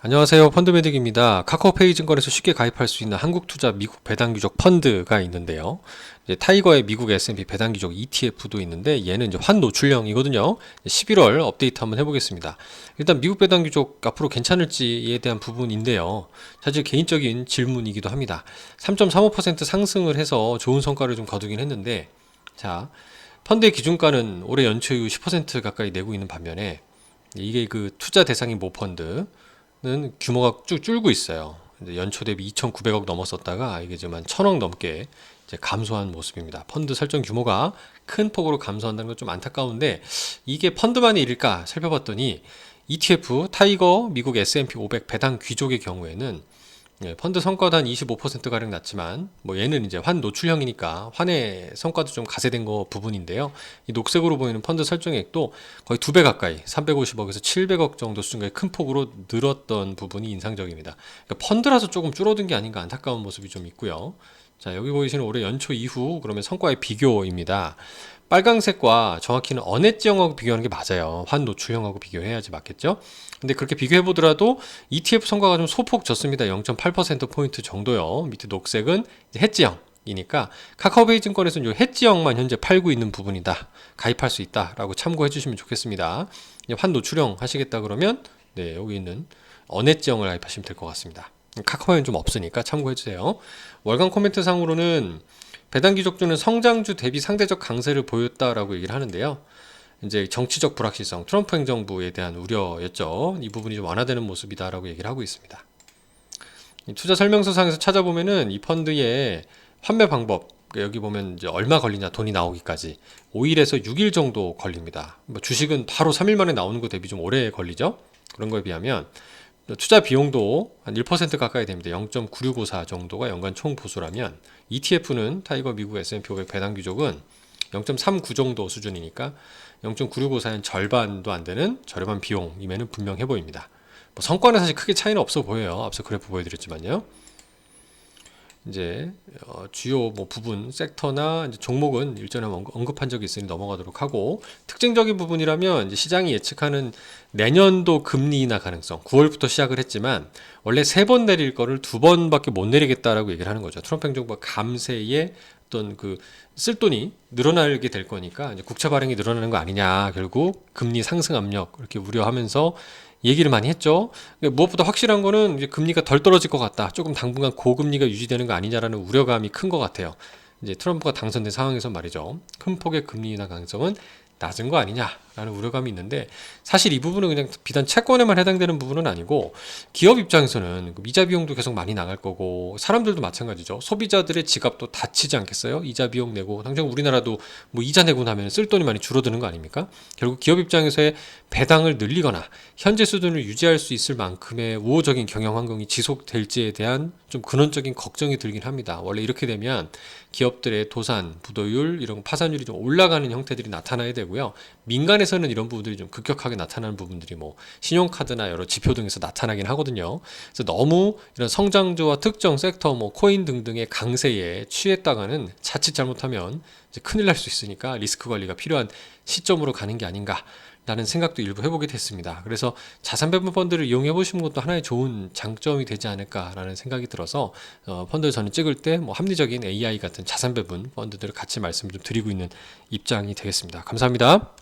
안녕하세요. 펀드매직입니다. 카카오페이 증권에서 쉽게 가입할 수 있는 한국투자 미국 배당귀족 펀드가 있는데요. 이제 타이거의 미국 S&P 배당귀족 ETF도 있는데 얘는 이제 환노출형이거든요. 11월 업데이트 한번 해보겠습니다. 일단 미국 배당귀족 앞으로 괜찮을지에 대한 부분인데요. 사실 개인적인 질문이기도 합니다. 3.35% 상승을 해서 좋은 성과를 좀 거두긴 했는데, 자, 펀드의 기준가는 올해 연초 이후 10% 가까이 내고 있는 반면에 이게 그 투자 대상인 모펀드 는 규모가 쭉 줄고 있어요. 이제 연초 대비 2,900억 넘었었다가 이게 지금 한 1,000억 넘게 이제 감소한 모습입니다. 펀드 설정 규모가 큰 폭으로 감소한다는 건 좀 안타까운데 이게 펀드만의 일일까 살펴봤더니 ETF 타이거 미국 S&P 500 배당 귀족의 경우에는 펀드 성과도 한 25%가량 낮지만 뭐 얘는 이제 환 노출형이니까 환의 성과도 좀 가세된 거 부분인데요. 이 녹색으로 보이는 펀드 설정액도 거의 2배 가까이 350억에서 700억 정도 수준의 큰 폭으로 늘었던 부분이 인상적입니다. 그러니까 펀드라서 조금 줄어든 게 아닌가 안타까운 모습이 좀 있고요. 자, 여기 보이시는 올해 연초 이후 그러면 성과의 비교입니다. 빨강색과 정확히는 언엣지형하고 비교하는 게 맞아요. 환 노출형하고 비교해야지 맞겠죠? 근데 그렇게 비교해 보더라도 ETF 성과가 좀 소폭 졌습니다. 0.8%포인트 정도요. 밑에 녹색은 해지형이니까 카카오페이 증권에서는 이 해지형만 현재 팔고 있는 부분이다. 가입할 수 있다라고 참고해 주시면 좋겠습니다. 환 노출형 하시겠다 그러면 네, 여기 있는 언엣지형을 가입하시면 될 것 같습니다. 카카오에는 좀 없으니까 참고해 주세요. 월간 코멘트 상으로는 배당 귀족주는 성장주 대비 상대적 강세를 보였다라고 얘기를 하는데요. 이제 정치적 불확실성, 트럼프 행정부에 대한 우려였죠. 이 부분이 좀 완화되는 모습이다라고 얘기를 하고 있습니다. 투자 설명서상에서 찾아보면은 이 펀드의 환매 방법, 여기 보면 이제 얼마 걸리냐 돈이 나오기까지 5일에서 6일 정도 걸립니다. 뭐 주식은 바로 3일 만에 나오는 것 대비 좀 오래 걸리죠. 그런 거에 비하면 투자 비용도 한 1% 가까이 됩니다. 0.9654 정도가 연간 총 보수라면 ETF는 타이거 미국 S&P 500 배당 귀족은 0.39 정도 수준이니까 0.9654는 절반도 안 되는 저렴한 비용임에는 분명해 보입니다. 뭐 성과는 사실 크게 차이는 없어 보여요. 앞서 그래프 보여드렸지만요. 이제 주요 뭐 부분 섹터나 이제 종목은 일전에 언급한 적이 있으니 넘어가도록 하고, 특징적인 부분이라면 이제 시장이 예측하는 내년도 금리 인하 가능성 9월부터 시작을 했지만 원래 3번 내릴 거를 2번밖에 못 내리겠다라고 얘기를 하는 거죠. 트럼프 행정부가 감세에 어떤 그 쓸 돈이 늘어나게 될 거니까 이제 국채 발행이 늘어나는 거 아니냐, 결국 금리 상승 압력 이렇게 우려하면서 얘기를 많이 했죠. 무엇보다 확실한 거는 이제 금리가 덜 떨어질 것 같다. 조금 당분간 고금리가 유지되는 거 아니냐라는 우려감이 큰 것 같아요. 이제 트럼프가 당선된 상황에서 말이죠. 큰 폭의 금리 인하 가능성은 낮은 거 아니냐라는 우려감이 있는데, 사실 이 부분은 그냥 비단 채권에만 해당되는 부분은 아니고 기업 입장에서는 이자 비용도 계속 많이 나갈 거고 사람들도 마찬가지죠. 소비자들의 지갑도 다치지 않겠어요? 이자 비용 내고 당장 우리나라도 뭐 이자 내고 나면 쓸 돈이 많이 줄어드는 거 아닙니까? 결국 기업 입장에서의 배당을 늘리거나 현재 수준을 유지할 수 있을 만큼의 우호적인 경영 환경이 지속될지에 대한 좀 근원적인 걱정이 들긴 합니다. 원래 이렇게 되면 기업들의 도산, 부도율, 이런 파산율이 좀 올라가는 형태들이 나타나야 되고요. 민간에서는 이런 부분들이 좀 급격하게 나타나는 부분들이 뭐 신용카드나 여러 지표 등에서 나타나긴 하거든요. 그래서 너무 이런 성장주와 특정 섹터, 뭐 코인 등등의 강세에 취했다가는 자칫 잘못하면 이제 큰일 날 수 있으니까 리스크 관리가 필요한 시점으로 가는 게 아닌가 라는 생각도 일부 해보게 됐습니다. 그래서 자산 배분 펀드를 이용해 보시는 것도 하나의 좋은 장점이 되지 않을까라는 생각이 들어서 펀드를 저는 찍을 때 뭐 합리적인 AI 같은 자산 배분 펀드들을 같이 말씀 좀 드리고 있는 입장이 되겠습니다. 감사합니다.